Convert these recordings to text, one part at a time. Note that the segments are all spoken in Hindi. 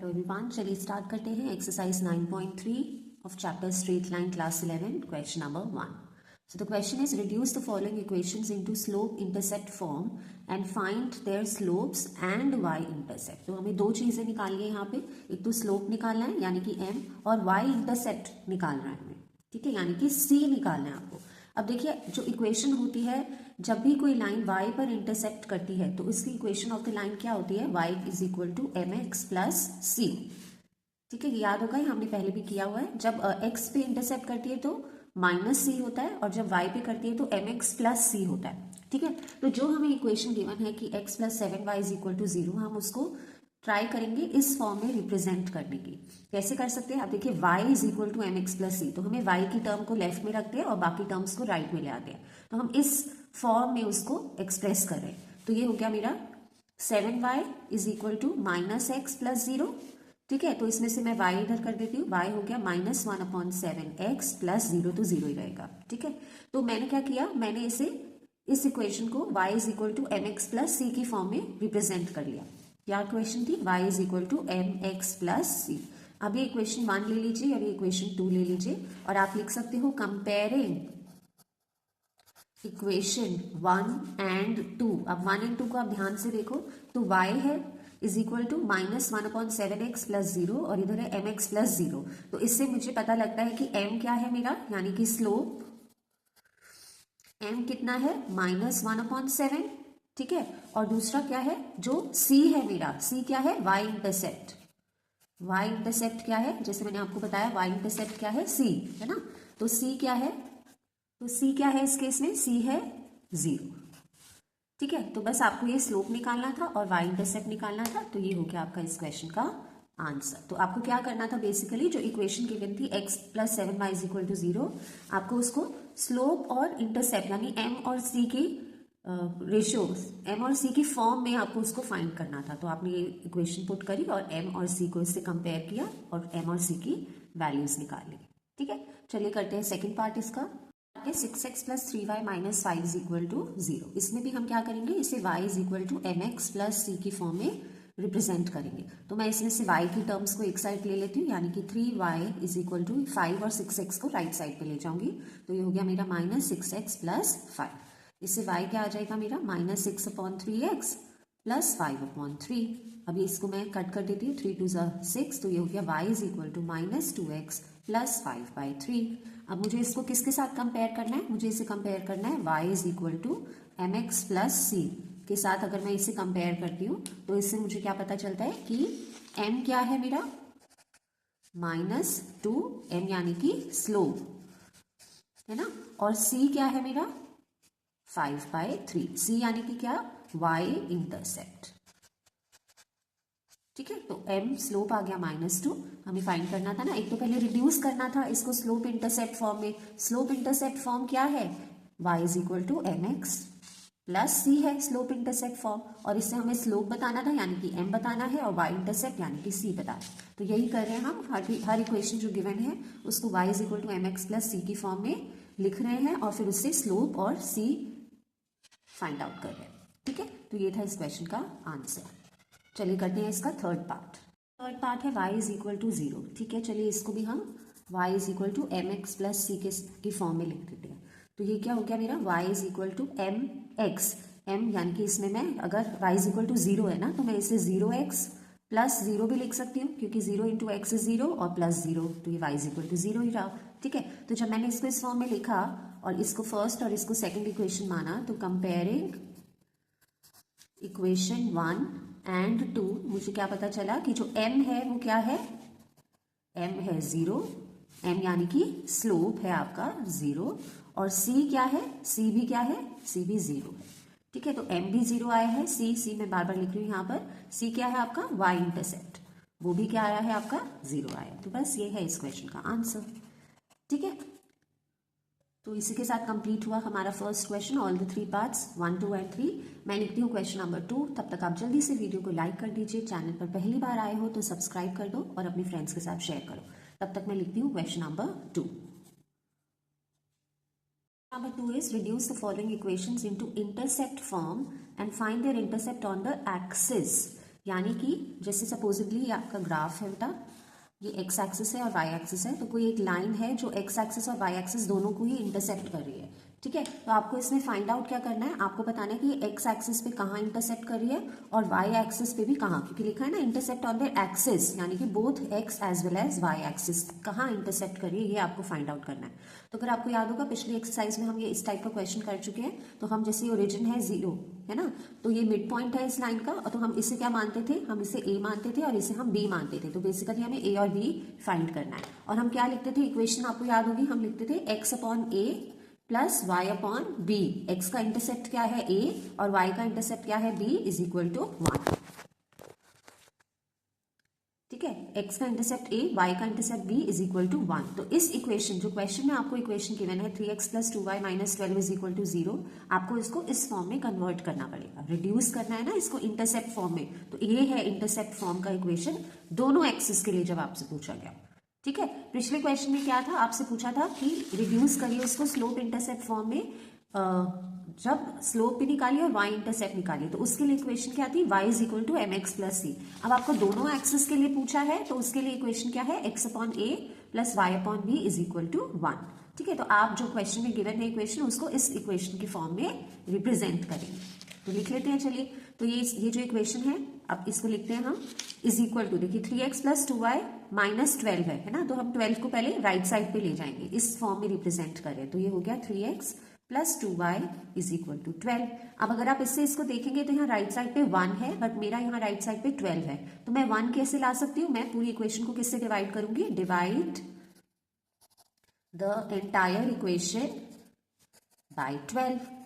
हेलो एवरीवन, चलिए स्टार्ट करते हैं exercise 9.3 of chapter straight line class 11 question number 1. So the question is reduce the following equations into slope intercept form and find their slopes and y intercept. तो हमें दो चीजें निकालनी है यहाँ पे, एक तो स्लोप निकालना है यानी कि m और y इंटरसेप्ट निकालना है हमें, ठीक है, यानी कि c निकालना है आपको। अब देखिए जो इक्वेशन होती है जब भी कोई लाइन y पर इंटरसेप्ट करती है तो इसकी इक्वेशन ऑफ द लाइन क्या होती है, y is equal to M X plus C. ठीक है, याद होगा हमने पहले भी किया हुआ है, जब x पे इंटरसेप्ट करती है तो माइनस सी होता है और जब y पे करती है तो एम एक्स प्लस सी होता है। ठीक है, तो जो हमें इक्वेशन गिवन है कि x plus 7y is equal to 0, हम उसको ट्राई करेंगे इस फॉर्म में रिप्रेजेंट करने की। कैसे कर सकते हैं, अब देखिए y is equal to M X plus C, तो हमें y की टर्म को लेफ्ट में रखते हैं और बाकी टर्म्स को राइट में ले आते हैं, तो हम इस फॉर्म में उसको एक्सप्रेस कर रहे हैं। तो ये हो गया मेरा 7y is equal to minus x plus 0। ठीक है, तो इसमें से मैं y इधर कर देती हूँ, y हो गया माइनस 1/7x प्लस 0, तो 0 ही रहेगा। ठीक है, तो मैंने क्या किया, मैंने इस इक्वेशन को y is equal to M X plus C की फॉर्म में रिप्रेजेंट कर लिया। क्या इक्वेशन थी, y is equal to M X plus C. अब ये इक्वेशन 1 ले लीजिए, अब ये इक्वेशन 2 ले लीजिए और आप लिख सकते हो कंपेयरिंग इक्वेशन 1 एंड 2। अब 1 एंड 2 को आप ध्यान से देखो, तो y है is equal to minus 1/7x plus 0 और इधर है एम एक्स प्लस 0। तो इससे मुझे पता लगता है कि m क्या है मेरा, यानी कि स्लोप m कितना है, माइनस 1/7। ठीक है, और दूसरा क्या है, जो c है मेरा, c क्या है, y इंटरसेप्ट। y इंटरसेप्ट क्या है, जैसे मैंने आपको बताया y इंटरसेप्ट क्या है, c है ना, तो c क्या है, तो c क्या है इस केस में, c है 0। ठीक है, तो बस आपको ये स्लोप निकालना था और y इंटरसेप्ट निकालना था, तो ये हो गया आपका इस क्वेश्चन का आंसर। तो आपको क्या करना था, बेसिकली जो इक्वेशन गिवन थी x plus 7y is equal to 0, आपको उसको स्लोप और इंटरसेप्ट यानी m और c की रेशियो, m और c की फॉर्म में आपको उसको फाइंड करना था। तो आपने ये इक्वेशन पुट करी और m और c को इससे कंपेयर किया और m और c की वैल्यूज निकाल ली। ठीक है, चलिए करते हैं सेकेंड पार्ट इसका। 6x plus 3y minus 5 is equal to 0। इसमें भी हम क्या करेंगे, इसे y is equal to M X plus C की फॉर्म में रिप्रेजेंट करेंगे। तो मैं इसमें से y की टर्म्स को एक साइड ले लेती हूँ, यानी कि 3y इज इक्वल टू 5 और 6x को राइट साइड पे ले जाऊंगी, तो ये हो गया मेरा माइनस 6x प्लस 5। इससे y क्या आ जाएगा मेरा, माइनस 6/3x प्लस 5/3। अभी इसको मैं कट कर देती हूँ, 3 2 6, तो ये हो गया y is equal to minus 2x plus 5/3। अब मुझे इसको किसके साथ कंपेयर करना है, मुझे इसे कंपेयर करना है y is equal to M X plus C के साथ। अगर मैं इसे कंपेयर करती हूँ तो इससे मुझे क्या पता चलता है कि m क्या है मेरा, माइनस 2m यानी कि स्लोप है ना, और c क्या है मेरा 5/3। c यानी कि क्या, y इंटरसेप्ट। ठीक है, तो m स्लोप आ गया -2, हमें फाइंड करना था ना, एक तो पहले रिड्यूस करना था इसको स्लोप इंटरसेप्ट फॉर्म में। स्लोप इंटरसेप्ट फॉर्म क्या है, y is equal to M X plus C है स्लोप इंटरसेप्ट फॉर्म, और इससे हमें स्लोप बताना था यानी कि m बताना है और y इंटरसेप्ट यानी कि c बताना। तो यही कर रहे हैं हम, हर इक्वेशन जो गिवन है उसको y is equal to M X plus C की फॉर्म में लिख रहे हैं और फिर उससे स्लोप और c फाइंड आउट कर रहे हैं। ठीक है, तो ये था इस क्वेश्चन का आंसर। चलिए करते हैं इसका थर्ड पार्ट। थर्ड पार्ट है y इज इक्वल टू 0। ठीक है, चलिए इसको भी हम y is equal to M X plus C की फॉर्म में लिख देते हैं। तो ये क्या हो गया मेरा, y is equal to M x, m यानी कि इसमें मैं अगर y इज इक्वल टू 0 है ना, तो मैं इसे 0x प्लस 0 भी लिख सकती हूँ, क्योंकि 0 इंटू एक्स इज 0 और प्लस 0, तो ये y इज इक्वल टू 0 ही रहा। ठीक है, तो जब मैंने इसको इस फॉर्म में लिखा और इसको फर्स्ट और इसको सेकेंड इक्वेशन माना, तो कंपेयरिंग इक्वेशन 1 एंड 2 मुझे क्या पता चला कि जो m है वो क्या है, m है 0, m यानी कि स्लोप है आपका 0, और c क्या है, c भी क्या है, c भी 0 है। ठीक है, तो m भी 0 आया है, c मैं बार बार लिख रही हूँ यहाँ पर, c क्या है आपका y इंटरसेप्ट, वो भी क्या आया है आपका 0 आया। तो बस ये है इस क्वेश्चन का आंसर। ठीक है, तो इसी के साथ कंप्लीट हुआ हमारा first question, all the 3 parts 1 2 and 3। मैं लिखती हूँ क्वेश्चन नंबर 2। तब तक आप जल्दी से वीडियो को लाइक कर दीजिए, चैनल पर पहली बार आए हो तो सब्सक्राइब कर दो और अपने फ्रेंड्स के साथ शेयर करो। तब तक मैं लिखती हूँ question number 2। Number 2 is reduce the following equations into intercept form and find their intercept on the axis. यानी कि जैसे सपोजिटली ये आपका ग्राफ है बेटा, ये एक्स एक्सिस है और वाई एक्सिस है, तो कोई एक लाइन है जो एक्स एक्सिस और वाई एक्सिस दोनों को ही इंटरसेक्ट कर रही है। ठीक है, तो आपको इसमें फाइंड आउट क्या करना है, आपको बताना है कि ये एक्स एक्सिस पे कहाँ इंटरसेक्ट कर रही है और वाई एक्सिस पे भी कहाँ, क्योंकि लिखा है ना इंटरसेक्ट ऑन द एक्सिस, यानी कि both x as well as y axis कहाँ इंटरसेक्ट कर रही है, ये आपको फाइंड आउट करना है। तो अगर आपको याद होगा पिछली एक्सरसाइज में हम ये इस टाइप का क्वेश्चन कर चुके हैं, तो हम जैसे ओरिजिन है 0 है ना, तो ये मिड पॉइंट है इस लाइन का, तो हम इसे क्या मानते थे, हम इसे ए मानते थे और इसे हम बी मानते थे। तो बेसिकली हमें ए और बी फाइंड करना है। और हम क्या लिखते थे, इक्वेशन आपको याद होगी, हम लिखते थे एक्स अपॉन ए plus Y upon B. X का इंटरसेप्ट क्या है ए और वाई का इंटरसेप्ट क्या है बी इज इक्वल टू 1। ठीक है, एक्स का इंटरसेप्ट ए, वाई का intercept b is equal to 1। तो इस इक्वेशन, जो क्वेश्चन में आपको इक्वेशन गिवन है 3x plus 2y minus 12 is equal to 0, आपको इसको इस फॉर्म में कन्वर्ट करना पड़ेगा, रिड्यूस करना है ना इसको इंटरसेप्ट फॉर्म में। तो ये है इंटरसेप्ट फॉर्म का इक्वेशन दोनों एक्सिस के लिए जब आपसे पूछा गया। ठीक है, पिछले क्वेश्चन में क्या था, आपसे पूछा था कि रिड्यूस करिए उसको स्लोप इंटरसेप्ट फॉर्म में, जब स्लोप भी निकालिए और y इंटरसेप्ट निकालिए, तो उसके लिए इक्वेशन क्या थी, y is equal to M X plus C. अब आपको दोनों एक्सिस के लिए पूछा है, तो उसके लिए इक्वेशन क्या है, x upon A plus Y upon b is equal to 1। ठीक है, तो आप जो क्वेश्चन में गिवन है इक्वेशन, उसको इस इक्वेशन की फॉर्म में रिप्रेजेंट करेंगे। तो लिख लेते हैं, चलिए। तो ये जो इक्वेशन है, अब इसको लिखते हैं हम, इज इक्वल टू, देखिए 3x प्लस 2y माइनस 12 है ना, तो हम 12 को पहले राइट साइड पे ले जाएंगे, इस फॉर्म में रिप्रेजेंट करें। तो ये हो गया 3x plus 2y is equal to 12। अब अगर आप इससे इसको देखेंगे तो यहाँ राइट साइड पे 1 है, बट मेरा यहाँ राइट साइड पे 12 है, तो मैं 1 कैसे ला सकती हूँ, मैं पूरी इक्वेशन को किससे डिवाइड करूंगी, divide the entire equation by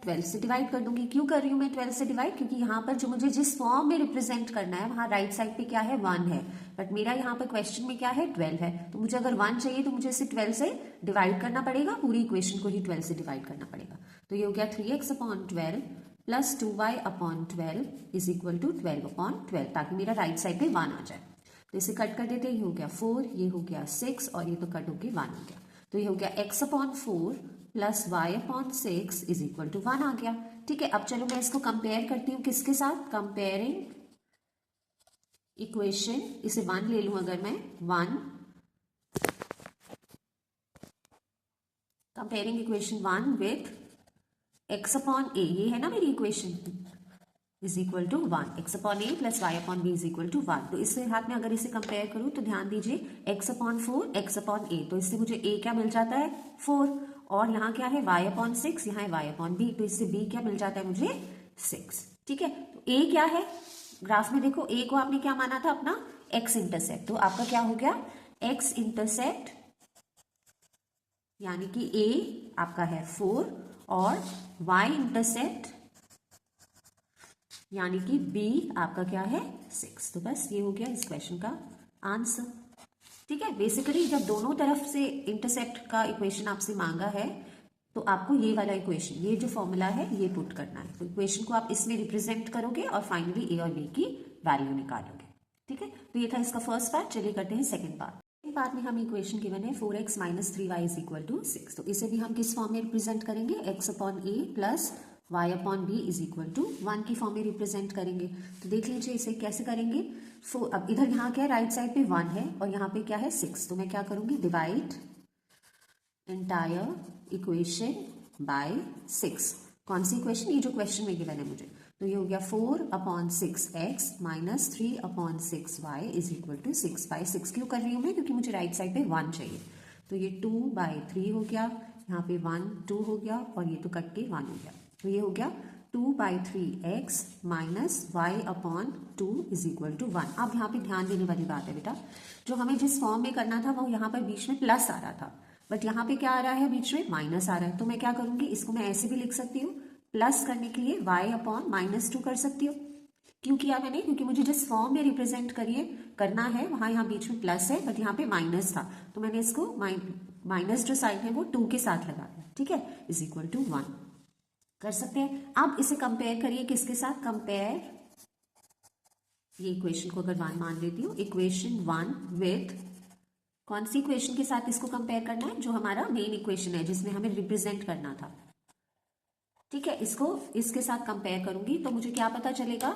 12 से डिवाइड कर दूंगी। क्यों कर रही हूं मैं 12 से डिवाइड, क्योंकि यहाँ पर जो मुझे जिस फॉर्म में रिप्रेजेंट करना है वहां राइट साइड पे क्या है 1 है, बट मेरा यहाँ पर क्वेश्चन में क्या है 12 है। तो मुझे अगर 1 चाहिए तो मुझे इसे 12 से डिवाइड करना पड़ेगा, पूरी इक्वेशन को ही 12 से डिवाइड करना पड़ेगा। तो ये हो गया 3x upon 12 plus 2y upon 12 is equal to 12 upon 12, ताकि मेरा राइट साइड पे 1 आ जाए। तो इसे कट कर देते हैं, ये हो गया 4, ये हो गया 6 और ये तो कट होके 1 हो गया। तो ये हो गया x upon 4 plus Y upon 6 is equal to 1 आ गया। ठीक है, अब चलो मैं इसको कंपेयर करती हूँ किसके साथ, कंपेयरिंग इक्वेशन, इसे 1 ले लूं अगर मैं 1, comparing equation 1 with x upon a, ये है ना मेरी equation, is equal to 1, x upon A plus Y upon b is equal to 1। तो इसके हाथ में अगर इसे कंपेयर करूं तो ध्यान दीजिए, x अपॉन 4 एक्स अपॉन ए, तो इससे मुझे a क्या मिल जाता है 4, और यहाँ क्या है y अपॉन 6, यहाँ है y अपॉन b, तो इससे b क्या मिल जाता है मुझे 6। ठीक है, तो a क्या है, ग्राफ में देखो a को आपने क्या माना था अपना x इंटरसेप्ट, तो आपका क्या हो गया x इंटरसेप्ट, यानी कि a आपका है 4 और y इंटरसेप्ट यानी कि b आपका क्या है 6। तो बस ये हो गया इस क्वेश्चन का आंसर। ठीक है, बेसिकली जब दोनों तरफ से इंटरसेप्ट का इक्वेशन आपसे मांगा है, तो आपको ये वाला इक्वेशन, ये जो फॉर्मूला है ये पुट करना है। तो इक्वेशन को आप इसमें रिप्रेजेंट करोगे और फाइनली ए और बी की वैल्यू निकालोगे। ठीक है, तो ये था इसका फर्स्ट पार्ट। चलिए करते हैं सेकंड पार्ट। सेकंड पार्ट में हम इक्वेशन गिवन है 4x minus 3y is equal to 6, तो इसे भी हम किस फॉर्म में रिप्रेजेंट करेंगे, x upon A plus y upon b is equal to 1 की फॉर्म में रिप्रेजेंट करेंगे। तो देख लीजिए इसे कैसे करेंगे। अब इधर यहाँ क्या है, राइट साइड पे 1 है और यहाँ पे क्या है 6, तो मैं क्या करूंगी, डिवाइड एंटायर इक्वेशन बाय 6। कौन सी इक्वेशन, ये जो क्वेश्चन में गिवन है मुझे, तो ये हो गया 4 upon 6x minus 3 upon 6y is equal to 6/6। क्यों कर रही हूँ मैं, क्योंकि मुझे राइट साइड पे 1 चाहिए। तो ये 2/3 हो गया, यहाँ पे 1 2 हो गया और ये तो कट के 1 हो गया। तो ये हो गया 2/3x minus y upon 2 is equal to 1। अब यहाँ पे ध्यान देने वाली बात है बेटा, जो हमें जिस फॉर्म में करना था वो यहाँ पर बीच में प्लस आ रहा था, बट यहाँ पे क्या आ रहा है, बीच में माइनस आ रहा है। तो मैं क्या करूंगी, इसको मैं ऐसे भी लिख सकती हूँ, प्लस करने के लिए y अपॉन -2 कर सकती हूँ। क्यों किया मैंने, क्योंकि मुझे जिस फॉर्म में रिप्रेजेंट करना है वहां यहाँ बीच में प्लस है, बट यहाँ पे माइनस था, तो मैंने इसको माइनस जो साइन है वो 2 के साथ लगा दिया। ठीक है, इज इक्वल टू 1 कर सकते हैं। अब इसे कंपेयर करिए किसके साथ, कंपेयर, ये इक्वेशन को अगर 1 मान लेती हूँ, इक्वेशन 1 विथ कौन सी इक्वेशन के साथ इसको कंपेयर करना है, जो हमारा मेन इक्वेशन है जिसमें हमें रिप्रेजेंट करना था। ठीक है, इसको इसके साथ कंपेयर करूंगी तो मुझे क्या पता चलेगा,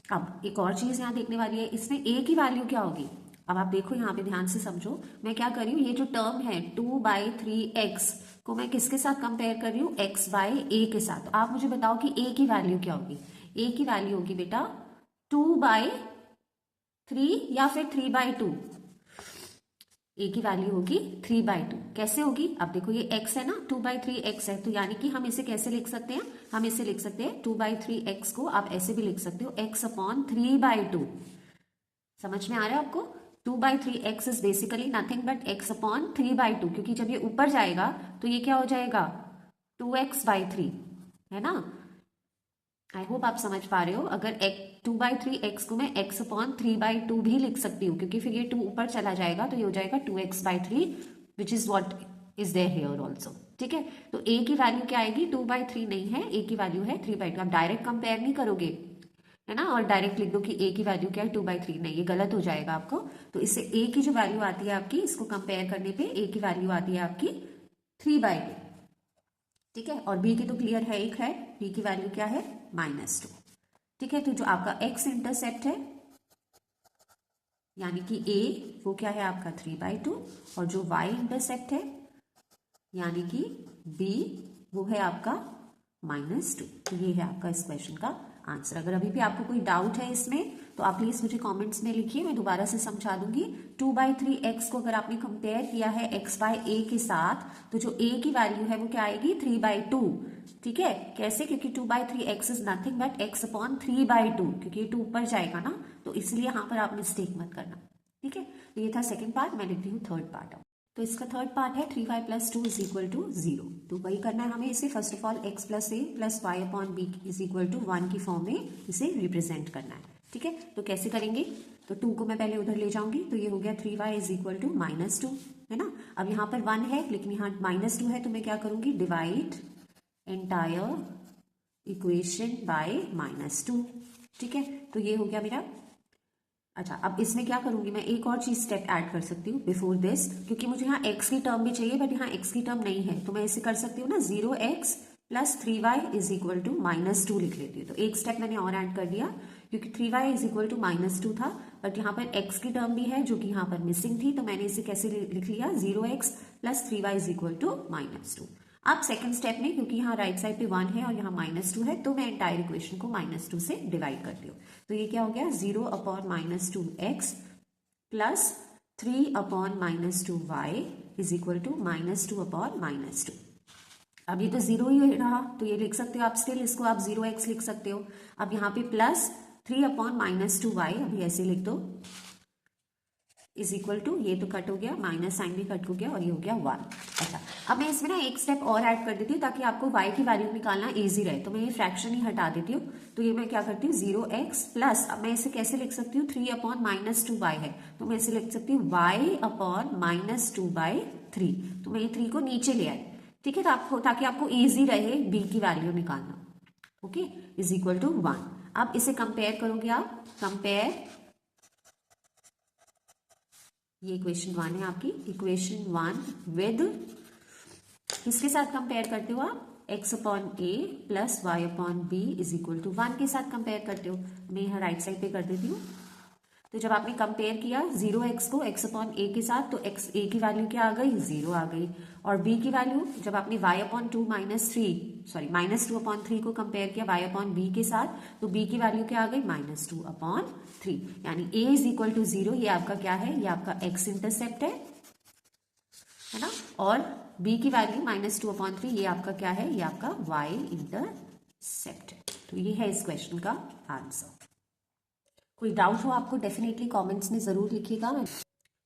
अब एक और चीज यहाँ देखने वाली है, इसमें a की वैल्यू क्या होगी। अब आप देखो यहाँ पे ध्यान से समझो, मैं क्या कर रही हूँ, ये जो टर्म है 2/3x को मैं किसके साथ कंपेयर कर रही हूँ, x/a के साथ। तो आप मुझे बताओ कि a की वैल्यू क्या होगी। a की वैल्यू होगी बेटा 2/3 या फिर 3/2। a की वैल्यू होगी 3/2। कैसे होगी, अब देखो ये x है ना, 2/3x है, तो यानी कि हम इसे कैसे लिख सकते हैं, हम इसे लिख सकते हैं 2/3x को आप ऐसे भी लिख सकते हो x/3/2। समझ में आ रहा है आपको। 2/3x is basically nothing but x/3/2, क्योंकि जब ये ऊपर जाएगा तो ये क्या हो जाएगा 2x/3, है ना। आई होप आप समझ पा रहे हो। अगर 2/3x को मैं x/3/2 भी लिख सकती हूँ, क्योंकि फिर ये 2 ऊपर चला जाएगा तो ये हो जाएगा 2x/3 which is what is there here also. ठीक है, तो a की वैल्यू क्या आएगी, 2/3 नहीं है, a की वैल्यू है 3/2। आप डायरेक्ट कंपेयर नहीं करोगे, है ना, और डायरेक्ट लिख दो कि a की वैल्यू क्या है 2/3, नहीं, ये गलत हो जाएगा आपको। तो इससे a की जो वैल्यू आती है आपकी, इसको कंपेयर करने पे a की वैल्यू आती है आपकी 3/2। ठीक है, और b की तो क्लियर है, एक है, b की वैल्यू क्या है -2। ठीक है, तो जो आपका x इंटरसेप्ट है यानी कि a वो क्या है आपका 3/2, और जो y इंटरसेप्ट है यानी कि b वो है आपका -2। तो ये है आपका इस क्वेश्चन का आंसर। अगर अभी भी आपको कोई डाउट है इसमें तो आप प्लीज मुझे कमेंट्स में लिखिए, मैं दोबारा से समझा दूंगी। 2/3x को अगर आपने कंपेयर किया है x/a के साथ, तो जो a की वैल्यू है वो क्या आएगी 3/2। ठीक है, कैसे, क्योंकि 2/3x is nothing but x/3/2, क्योंकि ये 2 ऊपर जाएगा ना, तो इसलिए यहाँ पर आप मिस्टेक मत करना। ठीक है, तो ये था सेकेंड पार्ट, मैं लिखती हूँ थर्ड पार्ट। तो इसका थर्ड पार्ट है 3y + 2 = 0। तो वही करना है हमें इसे। First of all x + a + y/b = 1 की फॉर्म में इसे रिप्रेजेंट करना है। ठीक है, तो कैसे करेंगे, तो 2 को मैं पहले उधर ले जाऊंगी, तो ये हो गया 3y = -2, है ना। अब यहाँ पर 1 है लेकिन यहाँ -2 है, तो मैं क्या करूंगी, डिवाइड एंटायर इक्वेशन बाय -2। ठीक है, तो ये हो गया मेरा। अच्छा, अब इसमें क्या करूंगी मैं, एक और चीज स्टेप ऐड कर सकती हूँ बिफोर दिस, क्योंकि मुझे यहाँ x की टर्म भी चाहिए बट यहाँ x की टर्म नहीं है, तो मैं इसे कर सकती हूँ ना 0x + 3y = -2 लिख लेती हूँ। तो एक स्टेप मैंने और ऐड कर दिया, क्योंकि 3y = -2 था, बट यहाँ पर x की टर्म भी है जो कि यहाँ पर मिसिंग थी, तो मैंने इसे कैसे लिख लिया 0x + 3y = -2। अब सेकंड स्टेप में, क्योंकि यहाँ राइट साइड पे 1 है और यहाँ -2 है, तो मैं एंटायर इक्वेशन को -2 से डिवाइड करती हूँ। तो ये क्या हो गया 0/-2x + 3/-2y = -2/-2। अब ये तो 0 ही रहा, तो ये लिख सकते हो आप, स्टिल इसको आप 0x लिख सकते हो। अब यहाँ पे प्लस 3/-2y, अभी ऐसे लिख दो, = ये तो कट हो गया, माइनस साइन भी कट हो गया, और ये हो गया 1। अच्छा, अब मैं इसमें ना एक स्टेप और ऐड कर देती हूँ ताकि आपको y की वैल्यू निकालना इजी रहे। तो मैं ये फ्रैक्शन ही हटा देती हूँ, तो ये मैं क्या करती हूँ 0x प्लस, अब मैं इसे कैसे लिख सकती हूँ, 3/-2y है, तो मैं इसे लिख सकती हूँ y/-2/3। तो मैं ये 3 को नीचे ले आई। ठीक है, ताकि आपको ईजी रहे b की वैल्यू निकालना। ओके, = 1। अब इसे कंपेयर करोगे आप, कंपेयर, ये इक्वेशन 1 है आपकी, इक्वेशन 1 विद, किसके साथ कंपेयर करते हो आप, x/a + y/b = 1 के साथ कंपेयर करते हो। मैं यहाँ राइट साइड पे कर देती हूँ। तो जब आपने कंपेयर किया 0x को x/a के साथ, तो a की वैल्यू क्या आ गई, 0 आ गई, और b की वैल्यू जब आपने -2/3 को कंपेयर किया y/b के साथ, तो b की वैल्यू क्या आ गई, -2/3, यानी a = 0, ये आपका क्या है, ये आपका x इंटरसेप्ट है ना, और b की वैल्यू -2/3, ये आपका क्या है, ये आपका y इंटरसेप्ट है। तो ये है इस क्वेश्चन का आंसर। कोई डाउट हो आपको डेफिनेटली कमेंट्स में जरूर लिखिएगा।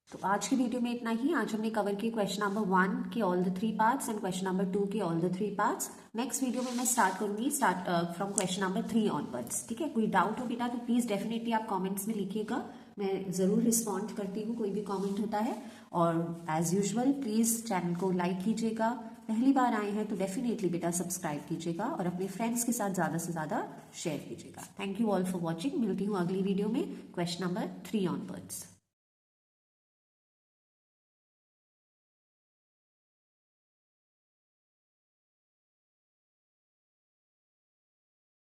तो आज की वीडियो में इतना ही। आज हमने कवर किए क्वेश्चन नंबर 1 के all the 3 parts and question number 2 के all the 3 parts. Next video में मैं स्टार्ट करूंगी फ्रॉम क्वेश्चन नंबर 3 ऑनवर्ड्स। ठीक है, कोई डाउट हो बेटा तो प्लीज डेफिनेटली आप कमेंट्स में लिखिएगा, मैं जरूर रिस्पॉन्ड करती हूँ, कोई भी कमेंट होता है। और एज यूजुअल प्लीज चैनल को लाइक कीजिएगा, पहली बार आए हैं तो डेफिनेटली बेटा सब्सक्राइब कीजिएगा, और अपने फ्रेंड्स के साथ ज़्यादा से ज़्यादा शेयर कीजिएगा। Thank you all for watching. मिलती हूँ अगली वीडियो में क्वेश्चन नंबर 3 ऑनवर्ड्स।